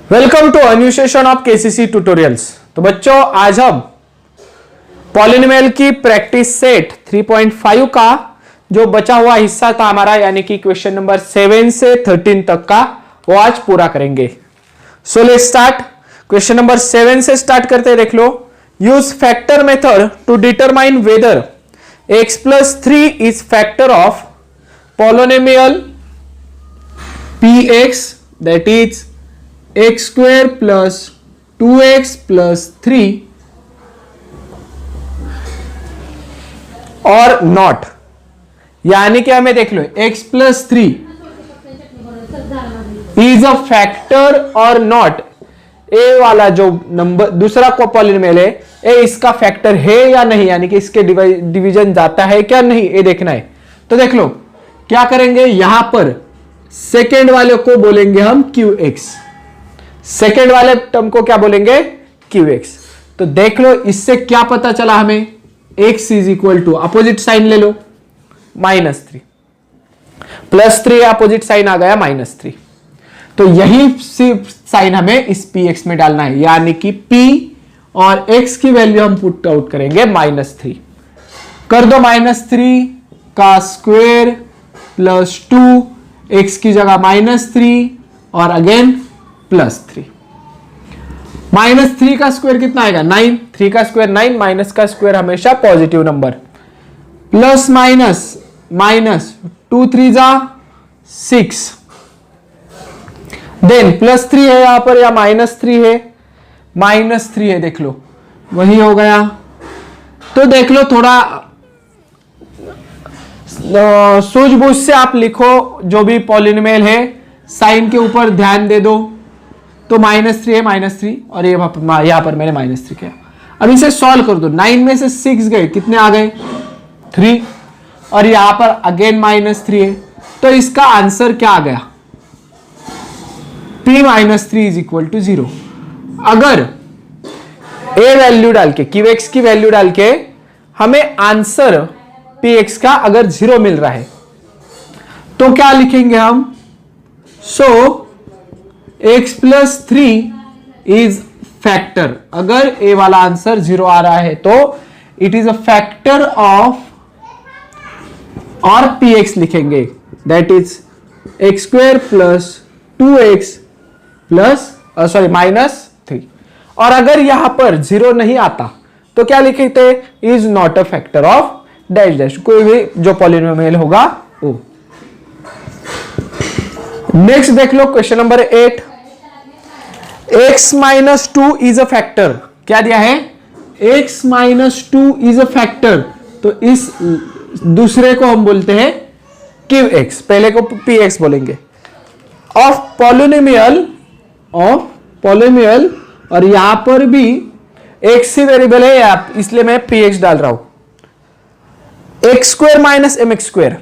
Welcome to a new session of KCC tutorials. तो बच्चों आज हम पॉलिनोमियल की प्रैक्टिस सेट 3.5 का जो बचा हुआ हिस्सा था हमारा, यानी कि क्वेश्चन नंबर 7 से 13 तक का, वो आज पूरा करेंगे। So let's start. Question number 7 से स्टार्ट करते हैं। देख लो, use factor method to determine whether x+3 is factor of polynomial px, that is x square plus 2x plus 3 और नॉट, यानी कि हमें देख लो x+3 इज अ फैक्टर और नॉट। ए वाला जो नंबर दूसरा को पॉलिनोमियल है, ए इसका फैक्टर है या नहीं, यानी कि इसके डिवीजन जाता है क्या नहीं, ये देखना है। तो देख लो क्या करेंगे, यहां पर सेकेंड वाले को बोलेंगे हम qx, सेकेंड वाले टर्म को क्या बोलेंगे qx। तो देख लो इससे क्या पता चला हमें, x is equal to opposite sign ले लो -3, +3 अपोजिट साइन आ गया -3। तो यही साइन हमें इस px में डालना है, यानी कि p और x की वैल्यू हम पुट आउट करेंगे -3। कर दो -3 का स्क्वायर प्लस 2, x की जगह -3 और अगेन +3। -3 का स्क्वायर कितना आएगा 9, 3 का स्क्वायर 9, माइनस का स्क्वायर हमेशा positive number, plus minus minus 2 3 जा 6, देन +3 है यहां पर या -3 है, -3 है, देख लो वही हो गया। तो देख लो थोड़ा सूझबूझ से आप लिखो, जो भी पॉलिनोमियल है साइन के ऊपर ध्यान दे दो। तो -3 है, -3 और ये यहां पर मैंने -3 किया। अब इसे सॉल्व कर दो, 9 में से 6 गए, कितने आ गए 3, और यहां पर अगेन -3 है। तो इसका आंसर क्या आ गया, p -3 इज इक्वल टू 0। अगर a वैल्यू डाल के, qx की वैल्यू डाल के हमें आंसर px का अगर 0 मिल रहा है तो क्या लिखेंगे हम, सो x+3 इज फैक्टर। अगर a वाला आंसर 0 आ रहा है तो it is a factor of, और px लिखेंगे, that is x² plus 2x plus -3। और अगर यहां पर 0 नहीं आता तो क्या लिखते, is not a factor of dash dash, कोई भी जो पॉलिनोमियल होगा वो। नेक्स्ट देख लो question number 8, x-2 is a factor. क्या दिया है, x-2 इज अ फैक्टर। तो इस दूसरे को हम बोलते हैं qx, पहले को px बोलेंगे, ऑफ पॉलिनोमियल और यहां पर भी x ही वेरिएबल है, इसलिए मैं px डाल रहा हूं। x² माइनस mx²,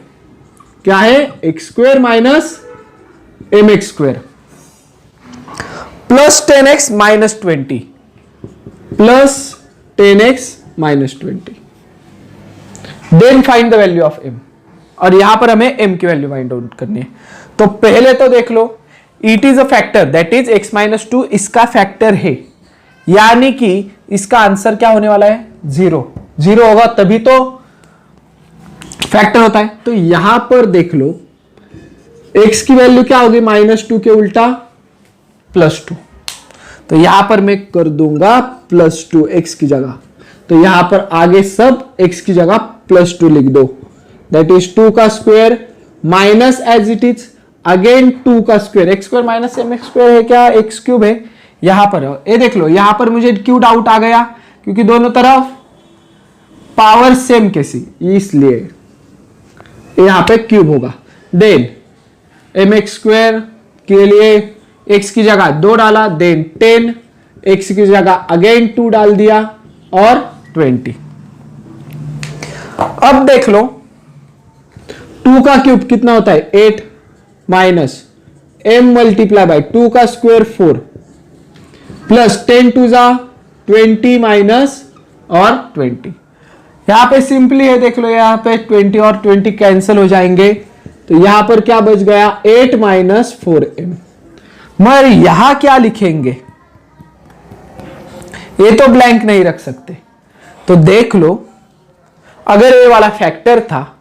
क्या है, x² minus mx² plus 10x minus 20, plus 10x minus 20। Then find the value of m, और यहां पर हमें m की वैल्यू फाइंड आउट करनी है। तो पहले तो देख लो, it is a factor, that is x-2 इसका फैक्टर है, यानी कि इसका आंसर क्या होने वाला है 0 होगा तभी तो फैक्टर होता है। तो यहां पर देख लो x की वैल्यू क्या होगी, -2 के उल्टा +2। तो यहां पर मैं कर दूंगा +2 x की जगह, तो यहां पर आगे सब x की जगह +2 लिख दो, दैट इज 2 का square minus as it is again 2 का स्क्वायर, x² माइनस mx² है क्या, x³ है यहां पर। ये देख लो यहां पर मुझे क्यों डाउट आ गया, क्योंकि दोनों तरफ पावर सेम कैसी, इसलिए यहां पे क्यूब होगा। देन mx² के लिए x की जगह 2 डाला, देन 10, x की जगह अगेन 2 डाल दिया और 20। अब देख लो 2 का क्यूब कितना होता है 8 माइनस m मल्टीप्लाई बाय 2 का स्क्वायर 4 प्लस 10 2 जा 20 माइनस और 20। यहां पे सिंपली है, देख लो यहां पे 20 और 20 कैंसिल हो जाएंगे, तो यहां पर क्या बच गया 8 माइनस 4m। मगर यहां क्या लिखेंगे, ये तो ब्लैंक नहीं रख सकते। तो देख लो, अगर ये वाला फैक्टर था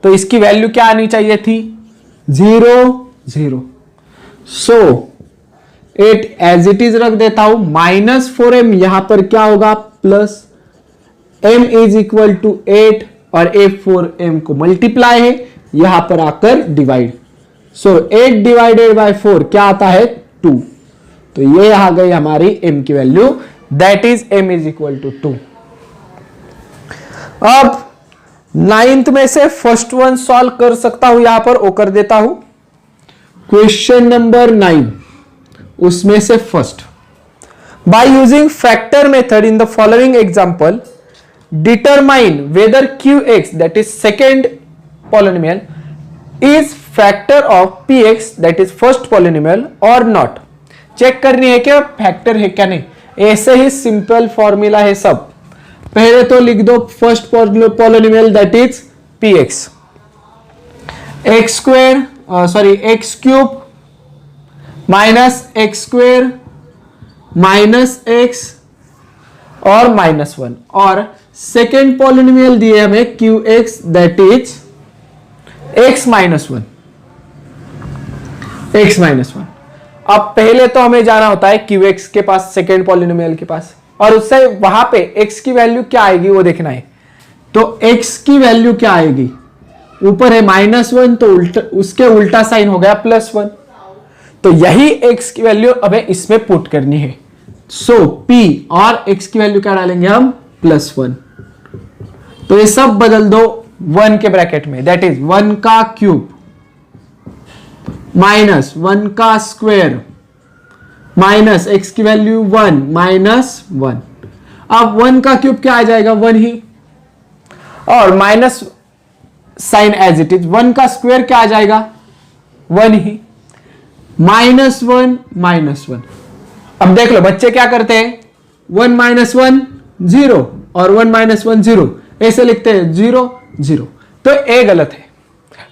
तो इसकी वैल्यू क्या आनी चाहिए थी, 0 0। So eight as it is रख देता हूं, -4m यहां पर क्या होगा, plus m is equal to 8 और a 4m को मल्टीप्लाई है, यहां पर आकर डिवाइड। सो 8 डिवाइडेड बाय 4 क्या आता है, 2। तो ये आ गई हमारी m की value, that is m is equal to 2। अब 9th में से फर्स्ट वन सॉल्व कर सकता हूं, यहां पर वो कर देता हूं। क्वेश्चन नंबर 9, उसमें से first, by using factor method in the following example determine whether qx that is second polynomial is factor of px that is first polynomial और नॉट। चेक करनी है कि फैक्टर है क्या नहीं, ऐसे ही सिंपल फॉर्मूला है सब। पहले तो लिख दो first polynomial that is px, x cube minus x square minus x और -1, और सेकेंड पॉलिनोमियल दिए हमें qx that is x minus 1। अब पहले तो हमें जाना होता है qx के पास, सेकेंड पॉलिनोमियल के पास, और उससे वहां पे x की वैल्यू क्या आएगी वो देखना है। तो x की वैल्यू क्या आएगी, ऊपर है -1 तो उल्टा, उसके उल्टा साइन हो गया +1। तो यही x की वैल्यू हमें इसमें पुट करनी है। सो p और x की वैल्यू क्या डालेंगे हम, +1। तो ये सब बदल दो 1 के ब्रैकेट में, दैट इज 1 का क्यूब माइनस 1 का स्क्वायर माइनस x की वैल्यू 1 -1। अब 1 का क्यूब क्या आ जाएगा, 1 ही, और minus sign as it is, 1 का स्क्वायर क्या आ जाएगा, 1 ही, -1 अब देख लो बच्चे क्या करते हैं, 1 -1 0 और 1 -1 0 ऐसे लिखते हैं, 0 0। तो ए गलत है,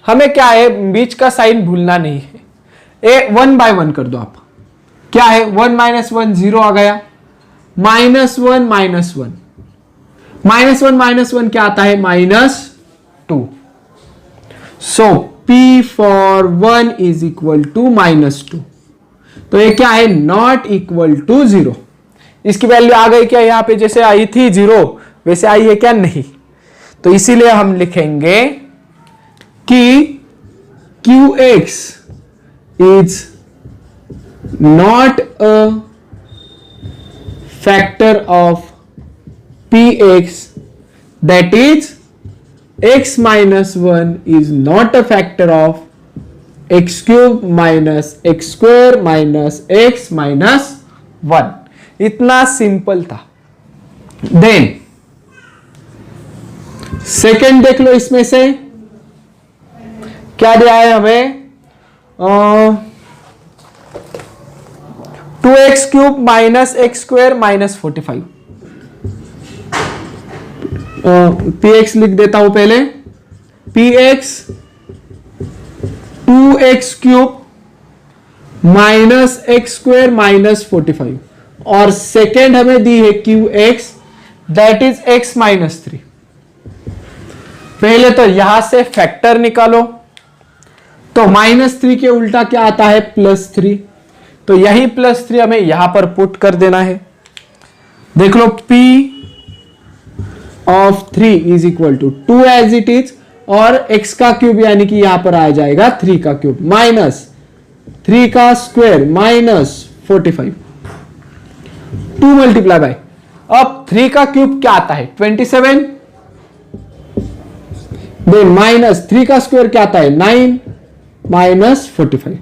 हमें क्या है, बीच का साइन भूलना नहीं है। ए 1 बाय 1 कर दो आप, क्या है, 1 -1 0 आ गया, -1 -1 क्या आता है, -2। So p for 1 is equal to -2। तो ये क्या है, नॉट इक्वल टू 0। इसकी वैल्यू आ गई क्या, यहां पे जैसे आई थी 0 वैसे आई है क्या, नहीं। तो इसीलिए हम लिखेंगे कि qx is not a factor of px, that is x -1 is not a factor of x cube minus x square minus x minus 1। इतना सिंपल था। देन सेकेंड देख लो, इसमें से क्या दिया है हमें, 2x cube minus x square minus 45। px लिख देता हूं पहले, px 2x cube minus x square minus 45, और सेकेंड हमें दी है qx दैट इज x -3। पहले तो यहां से फैक्टर निकालो, तो -3 के उल्टा क्या आता है, +3। तो यही +3 हमें यहां पर पुट कर देना है। देख लो p of 3 is equal to 2 as it is, और x का क्यूब यानी कि यहां पर आ जाएगा 3 का क्यूब माइनस 3 का स्क्वायर माइनस 45, 2 मल्टीप्लाई बाय, अब 3 का क्यूब क्या आता है, 27, देन माइनस 3 का स्क्वायर क्या आता है, 9 माइनस 45,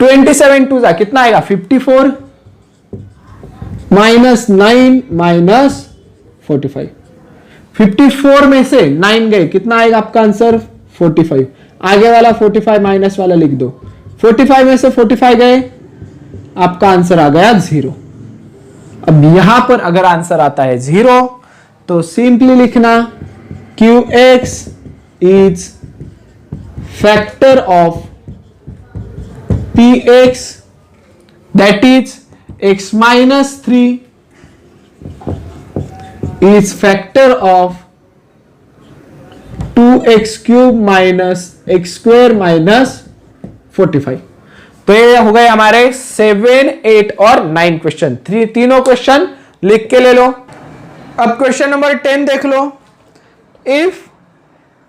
27 टू जा कितना आएगा, 54 माइनस 9 माइनस 45, 54 में से 9 गए, कितना आएगा आपका आंसर, 45। आगे वाला 45 माइनस वाला लिख दो, 45 में से 45 गए, आपका आंसर आ गया 0। अब यहां पर अगर आंसर आता है 0 तो सिंपली लिखना qx is factor of px that is x minus 3 is factor of 2x cube minus x square minus 45। तो ये हो गए हमारे 7, 8 और 9 क्वेश्चन। तीनों क्वेश्चन लिख के ले लो। अब क्वेश्चन नंबर 10 देख लो। इफ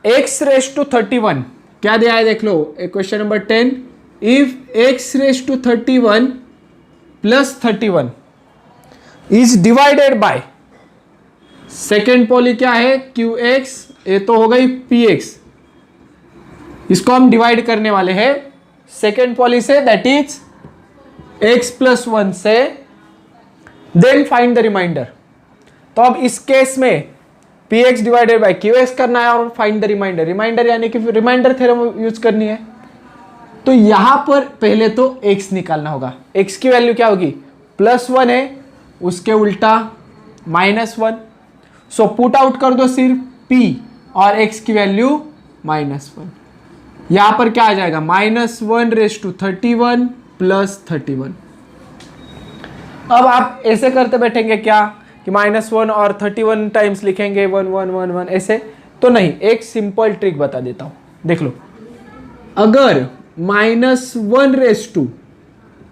x रेज टू 31, क्या दिया है देख लो। Question number 10, if x raise to 31 plus 31 is divided by, second poly क्या है qx, ये तो हो गई px, इसको हम डिवाइड करने वाले हैं सेकेंड पॉली से, दैट इज x प्लस 1 से, देन फाइंड द रिमाइंडर। तो अब इस केस में px डिवाइडेड बाय qx करना है और फाइंड द रिमाइंडर। रिमाइंडर यानी कि रिमाइंडर थ्योरम यूज करनी है। तो यहां पर पहले तो x निकालना होगा। x की वैल्यू क्या होगी, +1 है, उसके उल्टा -1। सो पुट आउट कर दो सिर्फ p और x की वैल्यू -1। यहां पर क्या आ जाएगा, -1 रेज टू 31 प्लस 31। अब आप ऐसे करते बैठेंगे क्या कि -1 और 31 टाइम्स लिखेंगे 1 1 1 1 ऐसे, तो नहीं, एक सिंपल ट्रिक बता देता हूं, देख लो। अगर -1 रेज टू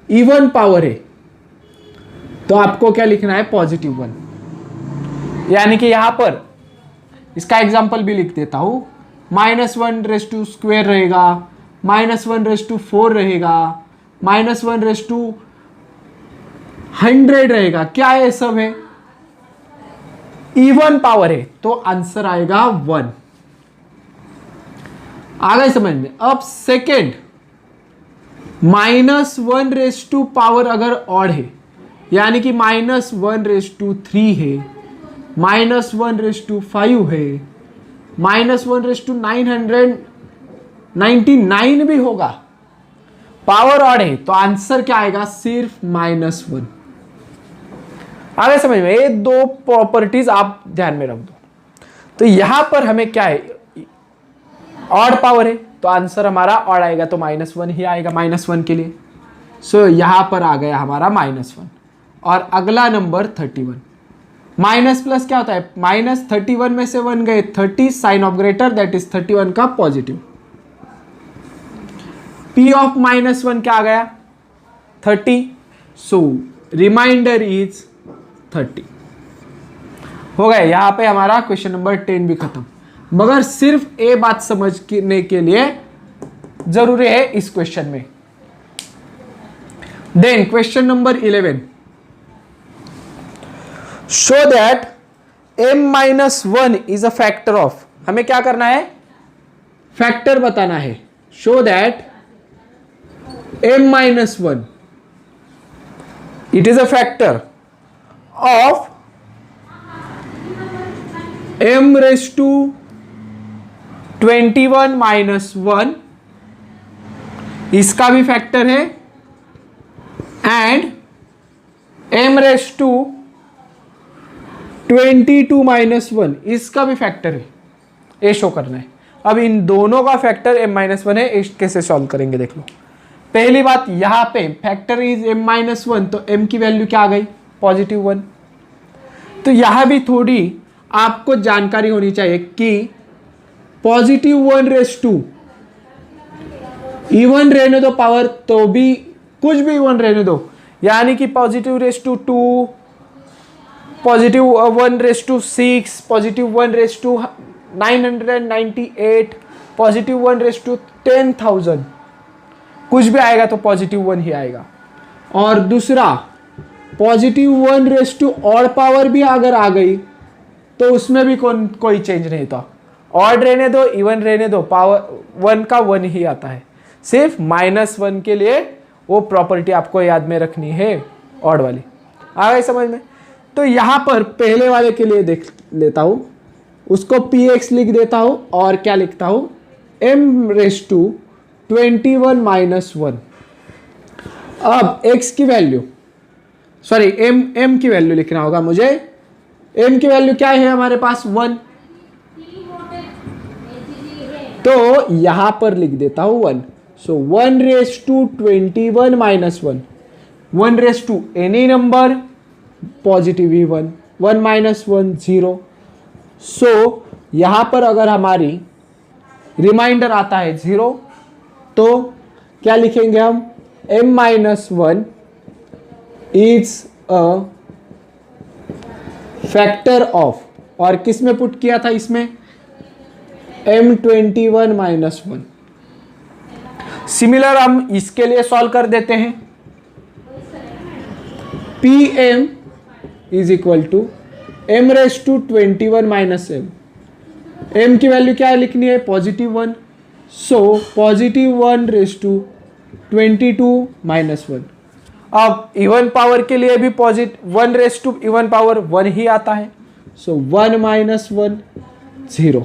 इवन पावर है तो आपको क्या लिखना है, +1। यानी कि यहां पर इसका एग्जांपल भी लिख देता हूं, -1 रेज टू स्क्वायर रहेगा, -1 रेज टू 4 रहेगा, -1 रेज टू 100 रहेगा। क्या है, सब है इवन पावर है, तो आंसर आएगा 1। आ गए समझ में। अब सेकेंड, -1 रेज टू पावर अगर ऑड है, यानी कि -1 रेज टू 3 है, -1 रेज टू 5 है, -1 रेज टू 999 भी होगा, पावर ऑड है, तो आंसर क्या आएगा, सिर्फ -1। आगे समझ में। ये दो प्रॉपर्टीज आप ध्यान में रख दो। तो यहां पर हमें क्या है, ऑड पावर है, तो आंसर हमारा ऑड आएगा, तो -1 ही आएगा -1 के लिए। सो यहां पर आ गया हमारा -1। और अगला नंबर 31, माइनस प्लस क्या होता है, -31 में से 1 गए, 30 sign of greater, that is 31 का पॉजिटिव। P ऑफ -1 क्या आ गया, 30। सो रिमाइंडर इज 30। हो गया। यहां पे हमारा क्वेश्चन नंबर 10 भी खत्म। मगर सिर्फ ये बात समझने के लिए जरूरी है इस क्वेश्चन में। Then question number 11, show that m-1 is a factor of, हमें क्या करना है, फैक्टर बताना है। Show that m-1 it is a factor of m raise to 21 - 1, इसका भी फैक्टर है, एंड m रेज टू 22 - 1, इसका भी फैक्टर है। ये शो करना है। अब इन दोनों का फैक्टर m-1 है, इस कैसे सॉल्व करेंगे देख लो। पहली बात, यहां पे फैक्टर इज m-1, तो m की वैल्यू क्या आ गई, +1। तो यहां भी थोड़ी आपको जानकारी होनी चाहिए कि +1 रेज टू इवन रहने दो पावर, तो भी कुछ भी इवन रहने दो, यानी कि +2 raise to 2, +1 raise to 6, +1 raise to 998, +1 raise to 10,000, कुछ भी आएगा तो +1 ही आएगा। और दूसरा, +1 रेज टू ऑड पावर भी अगर आ गई तो उसमें भी कोई चेंज नहीं था। ऑड रहने दो, इवन रहने दो, पावर 1 का 1 ही आता है। सिर्फ -1 के लिए वो प्रॉपर्टी आपको याद में रखनी है, ऑड वाली। आ गई समझ में। तो यहां पर पहले वाले के लिए देख लेता हूं, उसको px लिख देता हूं और क्या लिखता हूं, m रेज टू 21 - 1। अब x की वैल्यू, सॉरी m की वैल्यू लिखना होगा मुझे। m की वैल्यू क्या है हमारे पास, 1, तो यहां पर लिख देता हूं 1। So 1 raised to 21 minus 1. 1 raised to any number, positive he 1. 1 minus 1 0. So यहाँ पर अगर हमारी रिमाइंडर आता है 0 तो क्या लिखेंगे हम? m minus 1 is a factor of, और किस में पुट किया था इसमें? m21 minus 1. सिमिलर हम इसके लिए सॉल्व कर देते हैं. pm is equal to m raise to 21 minus m. m की वैल्यू क्या लिखनी है? +1. So +1 raise to 22 minus 1. अब इवन पावर के लिए भी positive 1 raise to even power 1 ही आता है. So 1 minus 1 0.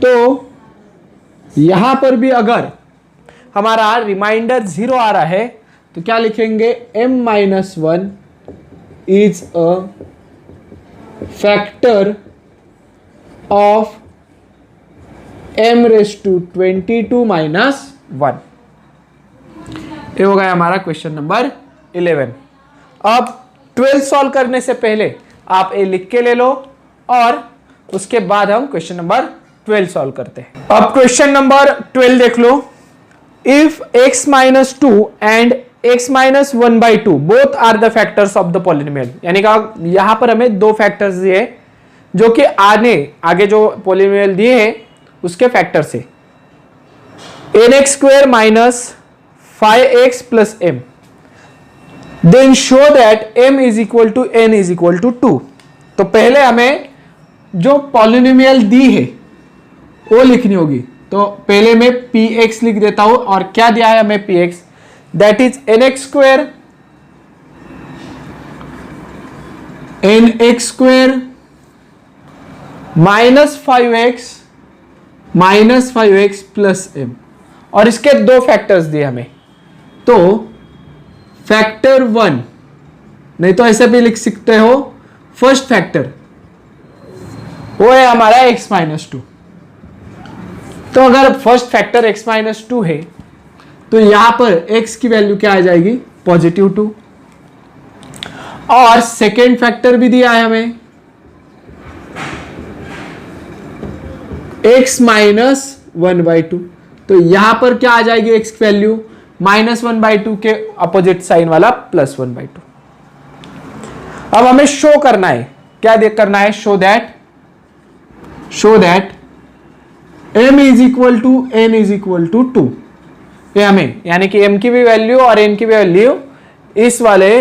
तो यहां पर भी अगर हमारा रिमाइंडर 0 आ रहा है तो क्या लिखेंगे? m minus 1 is a factor of m raise to 22 minus 1. ये हो गया हमारा क्वेश्चन नंबर 11. अब 12 सॉल्व करने से पहले आप ये लिख के ले लो और उसके बाद हम क्वेश्चन नंबर 12 सॉल्व करते हैं. अब क्वेश्चन नंबर 12 देख लो. If x minus 2 and x minus 1/2 both are the factors of the polynomial, यानी कि यहां पर हमें दो फैक्टर्स दिए जो कि आगे जो पॉलिनोमियल दिए हैं उसके फैक्टर से. nx² minus 5x plus m, then show that m is equal to n is equal to 2. तो पहले हमें जो पॉलिनोमियल दी है वो लिखनी होगी. तो पहले मैं px लिख देता हूं, और क्या दिया है हमें? px that is nx² minus 5x plus m, और इसके दो फैक्टर्स दिए हमें. तो फैक्टर 1, नहीं तो ऐसे भी लिख सकते हो, फर्स्ट फैक्टर वो है हमारा x माइनस 2. तो अगर फर्स्ट फैक्टर x माइनस 2 है तो यहां पर x की वैल्यू क्या आ जाएगी? +2. और सेकेंड फैक्टर भी दिया है हमें x माइनस 1/2. तो यहां पर क्या आ जाएगी x की वैल्यू? -1/2 के अपोजिट साइन वाला +1/2. अब हमें शो करना है, क्या करना है? Show that m is equal to n is equal to 2. ये हमें, यानी कि m की भी वैल्यू और n की भी वैल्यू इस वाले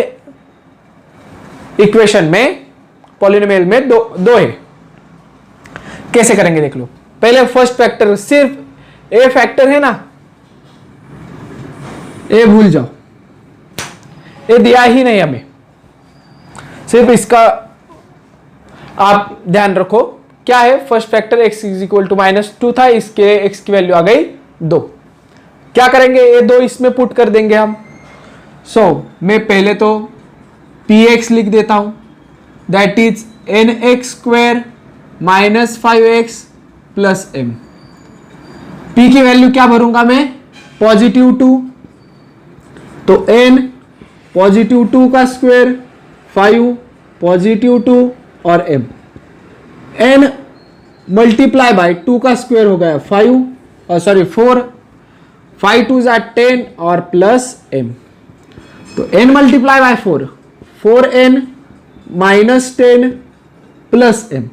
इक्वेशन में, पॉलिनोमियल में दो है. कैसे करेंगे देख लो. पहले फर्स्ट फैक्टर, सिर्फ a फैक्टर है ना, ए भूल जाओ, ये दिया ही नहीं हमें, सिर्फ इसका आप ध्यान रखो. क्या है? First factor x is equal to -2 था, इसके x की वैल्यू आ गई 2. क्या करेंगे? ये 2 इसमें पुट कर देंगे हम. मैं पहले तो px लिख देता हूं, that is nx² minus 5x plus m. p की वैल्यू क्या भरूंगा मैं? +2. तो n +2 का स्क्वायर 5 +2 और m. n मल्टीप्लाई बाय 2 का स्क्वायर हो गया 4. 5 2 = 10 और प्लस m. तो n multiply bye 4n minus 10 plus m.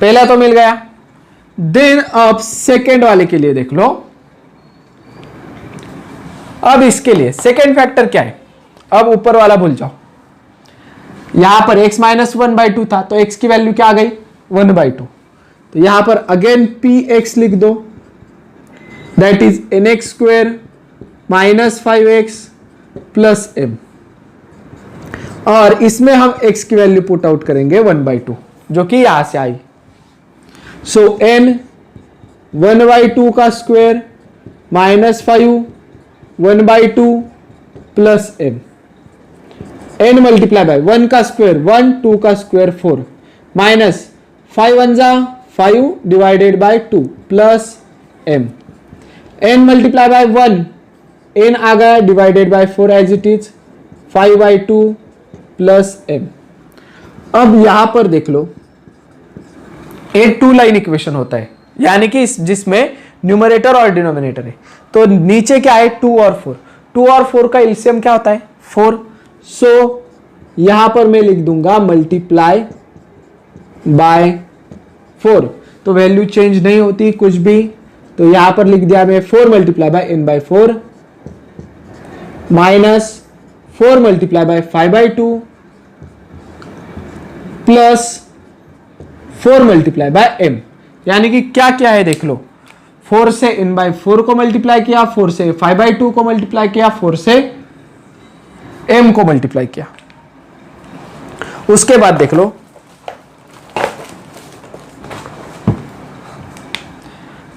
पहला तो मिल गया. देन अब सेकेंड वाले के लिए देख लो. अब इसके लिए सेकेंड फैक्टर क्या है? अब ऊपर वाला भूल जाओ. यहां पर x माइनस 1/2 था, तो x की वैल्यू क्या आ गई? 1/2. तो यहां पर अगेन px लिख दो, that is nx² minus 5x plus m. और इसमें हम x की वैल्यू पुट आउट करेंगे 1/2, जो कि यहां से आई. सो n 1/2 का square minus 5 1/2 plus m. n multiply by 1 का स्क्वायर 1, 2 का स्क्वायर 4, माइनस 5 1 जा 5 divided by 2 plus m, n multiply by 1, n आ गया divided by 4 as it is, 5 by 2 plus m। अब यहां पर देख लो, एक 2 लाइन इक्वेशन होता है, यानी कि जिसमें न्यूमरेटर और डिनोमिनेटर है। तो नीचे क्या है 2 और 4, 2 और 4 का एलसीएम क्या होता है 4। सो यहां पर मैं लिख दूंगा मल्टीप्लाई बाय 4, तो वैल्यू चेंज नहीं होती कुछ भी, तो यहां पर लिख दिया मैं 4 multiply by n by 4 minus 4 multiply by 5 by 2 plus 4 multiply by m, यानी कि क्या क्या है देख लो, 4 से n बाय 4 को मल्टीप्लाई किया, 4 से 5 बाय 2 को मल्टीप्लाई किया, 4 से m को मल्टीप्लाई किया। उसके बाद देख लो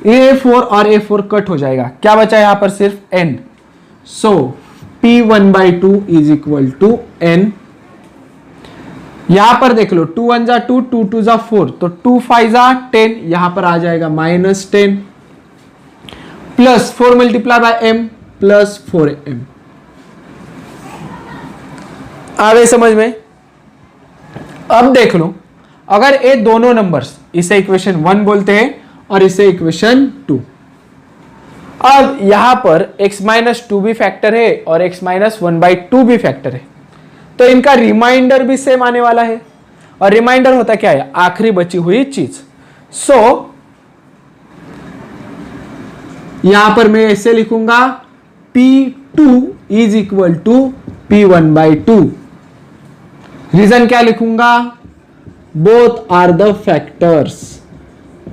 A4 और A4 कट हो जाएगा, क्या बचा यहां पर सिर्फ n। So P1 by 2 is equal to n। यहां पर देख लो 2 1 जा 2, 2 2 जा 4, तो 2 5 जा 10, यहां पर आ जाएगा -10 plus 4 multiply by m plus 4m। आ गई समझ में। अब देख लो, अगर ये दोनों नंबर्स, इसे इक्वेशन 1 बोलते हैं और इसे इक्वेशन 2। अब यहां पर x-2 भी फैक्टर है और x-1/2 भी फैक्टर है, तो इनका रिमाइंडर भी सेम आने वाला है। और रिमाइंडर होता क्या है, आखिरी बची हुई चीज। सो यहां पर मैं ऐसे लिखूंगा P2 is equal to P1/2। Reason क्या लिखूंगा, both are the factors,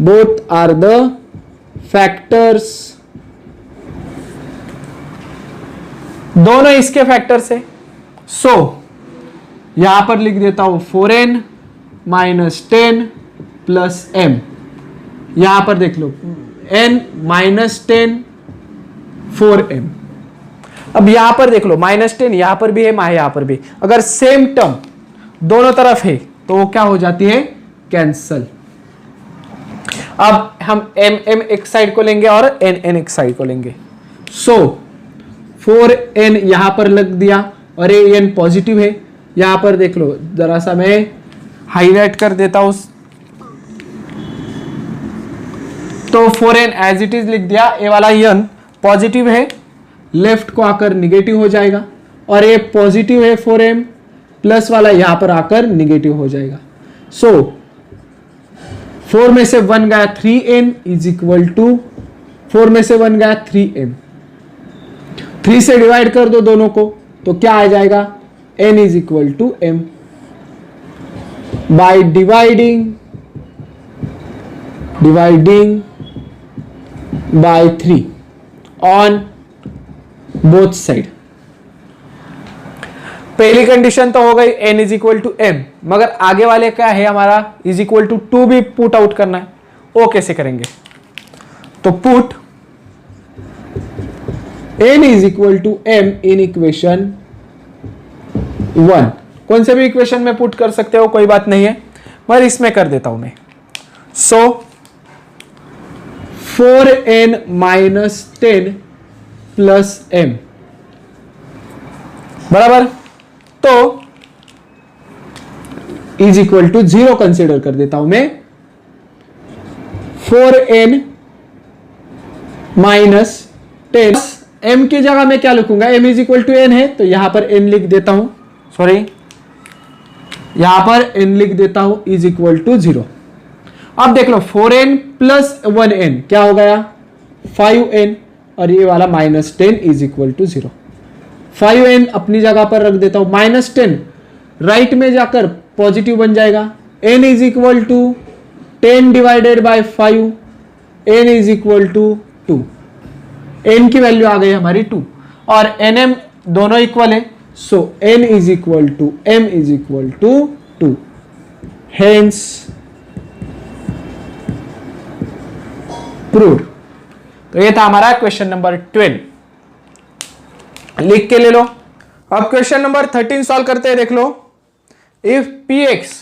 both are the factors, दोनों इसके फैक्टर्स है। सो यहां पर लिख देता हूं 4n माइनस 10 प्लस m। यहां पर देख लो n -10 4m। अब यहां पर देख लो -10 यहां पर भी है, यहां पर भी, अगर सेम टर्म दोनों तरफ है तो वो क्या हो जाती है, कैंसल। अब हम m एक साइड को लेंगे और n एक साइड को लेंगे। सो 4n यहां पर लग दिया और ये n पॉजिटिव है। यहां पर देख लो, जरा सा मैं हाईलाइट कर देता हूं, तो 4n एज इट इज लिख दिया। ये वाला n पॉजिटिव है, लेफ्ट को आकर निगेटिव हो जाएगा, और ये पॉजिटिव है 4m, प्लस वाला यहां पर आकर निगेटिव हो जाएगा। सो 4 में से 1 गया 3n इज इक्वल टू, 4 में से 1 गया 3m, 3 से डिवाइड कर दो दोनों को, तो क्या आ जाएगा, n is equal to m। By dividing by 3 on both side. पहली कंडीशन तो हो गई n is equal to m, मगर आगे वाले क्या है हमारा, इज इक्वल टू 2 भी पुट आउट करना है। वो कैसे करेंगे, तो put n is equal to m in equation 1। कौन से भी इक्वेशन में पुट कर सकते हो, कोई बात नहीं है, मगर इसमें कर देता हूं मैं। सो 4n माइनस 10 प्लस m बराबर, तो इज इक्वल टू 0 कंसिडर कर देता हूं मैं। 4n माइनस 10, m की जगह मैं क्या लिखूंगा, m is equal to n है, तो यहां पर n लिख देता हूं, सॉरी यहां पर n लिख देता हूं इज इक्वल टू 0। अब देख लो 4n प्लस 1n क्या हो गया 5n, और ये वाला -10 इज इक्वल टू 0। 5n अपनी जगह पर रख देता हूं, -10 राइट में जाकर पॉजिटिव बन जाएगा। n is equal to 10 divided by 5, n is equal to 2। n की वैल्यू आ गई हमारी 2, और nm दोनों इक्वल है, so n is equal to m is equal to 2। Hence proved. तो ये था हमारा क्वेश्चन नंबर 12, लिख के ले लो। अब क्वेश्चन नंबर 13 सॉल्व करते हैं, देख लो। इफ px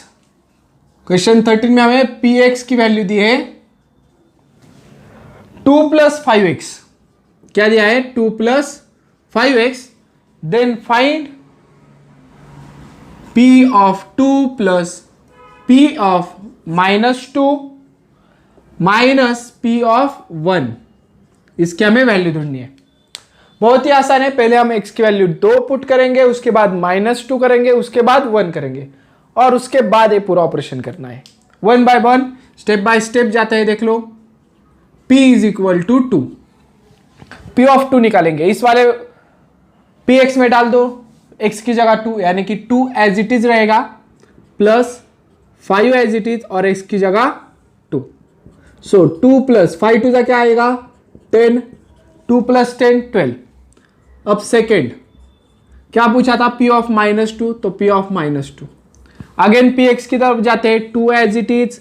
क्वेश्चन 13 में हमें पी एक्स की वैल्यू दी है 2 + 5x, क्या दिया है 2 + 5x, then find p of 2 + p of -2 - p of 1, इसकी हमें वैल्यू ढूंढनी है। बहुत ही आसान है, पहले हम x की वैल्यू 2 पुट करेंगे, उसके बाद -2 करेंगे, उसके बाद 1 करेंगे और उसके बाद ये पूरा ऑपरेशन करना है। 1 बाय 1 स्टेप बाय स्टेप जाते हैं, देख लो। p = 2, p of 2 निकालेंगे, इस वाले px में डाल दो, x की जगह 2 यानी कि 2 एज इट इज रहेगा प्लस 5 एज इट इज और x की जगह 2। सो 2 + 5 2 क्या आएगा 10, 2 + 10 12। अब सेकेंड क्या पूछा था p of -2, तो p of -2 अगेन px की तरफ जाते हैं, 2 as it is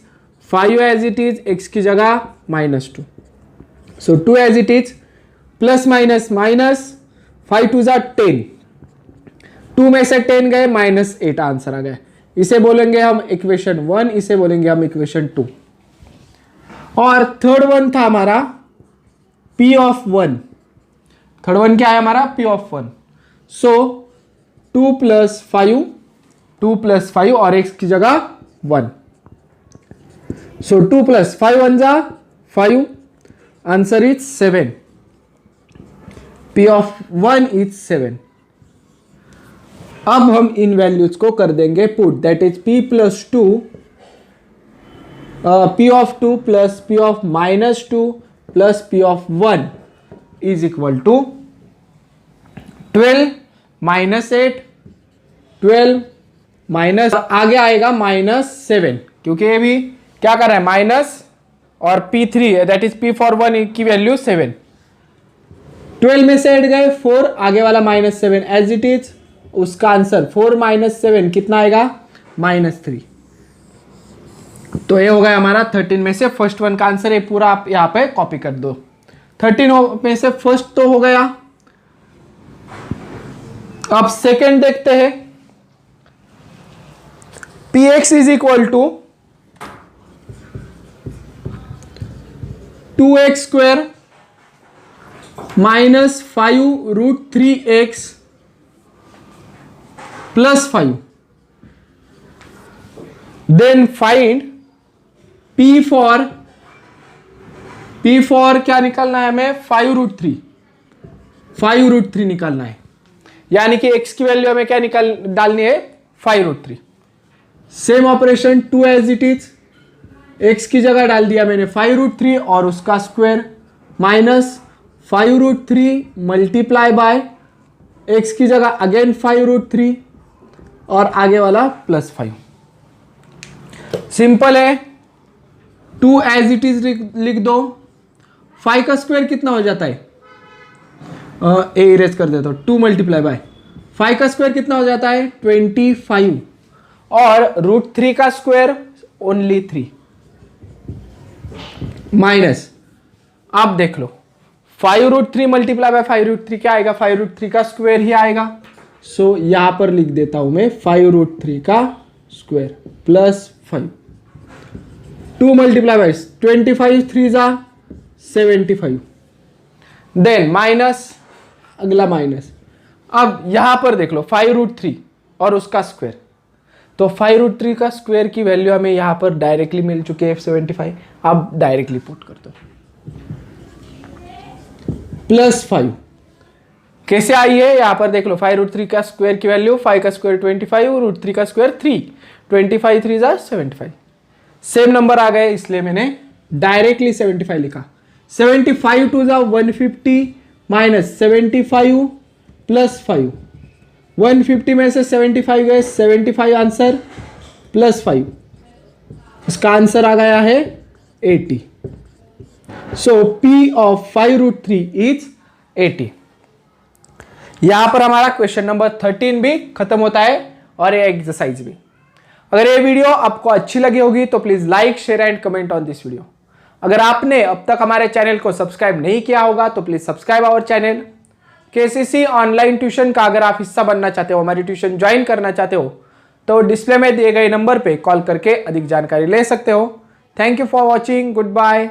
5 as it is, x की जगह -2। So 2 as it is plus minus minus 5 2 10, 2 में से 10 गए -8 आंसर आ गया। इसे बोलेंगे हम इक्वेशन 1, इसे बोलेंगे हम इक्वेशन 2। और थर्ड वन था हमारा p of 1, थर्ड वन क्या है हमारा p of 1। सो 2 + 5, 2 + 5 और x की जगह 1। सो 2 + 5 1 जा 5, answer is 7, p of 1 is 7। अब हम इन वैल्यूज को कर देंगे put, that is p + 2, p of 2 + p of -2 + p of 1 is equal to 12 - 8, 12 minus आगे आएगा -7, क्योंकि ये भी क्या कर रहा है माइनस और p3 है, दैट इज p for 1 की वैल्यू 7। 12 में से 8 गए 4, आगे वाला -7 एज इट इज, उसका आंसर 4 - 7 कितना आएगा -3। तो ये हो गया हमारा 13 में से फर्स्ट वन का आंसर। ये पूरा आप यहाँ पे कॉपी कर दो। 13 में से फर्स्ट तो हो गया। अब सेकंड देखते हैं, px is equal to 2x² -5√3x + 5, then find p for क्या निकालना है हमें 5√3 निकालना है, यानी कि x की वैल्यू हमें क्या डालनी है 5√3। Same operation 2 as it is, x की जगह डाल दिया मैंने 5√3 और उसका स्क्वायर -5√3 मल्टीप्लाई बाय x की जगह अगेन 5√3 और आगे वाला +5। सिंपल है, 2 एज इट इज लिख दो। 5 का स्क्वायर कितना हो जाता है, ए इरेज कर देता हूं, 2 मल्टीप्लाई बाय 5 का स्क्वायर कितना हो जाता है 25 और √3 का स्क्वायर ओनली 3 माइनस। आप देख लो 5√3 मल्टीप्लाई बाय 5√3 क्या आएगा 5√3 का स्क्वायर ही आएगा। सो यहां पर लिख देता हूं मैं 5√3 का स्क्वायर +5, 2 मल्टीप्लाई बाय 25 3 जा 75, देन माइनस, अगला माइनस। अब यहां पर देख लो 5√3 और उसका स्क्वायर, तो 5√3 का स्क्वायर की वैल्यू हमें यहां पर डायरेक्टली मिल चुकी है 75। अब डायरेक्टली पुट कर दो +5 कैसे आई है यहां पर देख लो, 5√3 का स्क्वायर की वैल्यू 5 का स्क्वायर 25, √3 का स्क्वायर 3, 25 3 जा 75, सेम नंबर आ गए इसलिए मैंने डायरेक्टली 75 लिखा। 75 2 जा 150 -75 +5, 150 में से 75 गए 75 आंसर +5, इसका आंसर आ गया है 80। सो p of 5√3 इज 80। यहां पर हमारा क्वेश्चन नंबर 13 भी खत्म होता है और ये एक्सरसाइज भी। अगर ये वीडियो आपको अच्छी लगी होगी तो please like share and comment on this video. अगर आपने अब तक हमारे चैनल को सब्सक्राइब नहीं किया होगा तो please subscribe our channel. KCC online tuition का अगर आप हिस्सा बनना चाहते हो, हमारी ट्यूशन ज्वाइन करना चाहते हो तो डिस्प्ले में दिए गए नंबर पे कॉल करके अधिक जानकारी ले सकते हो। Thank you for watching, good bye.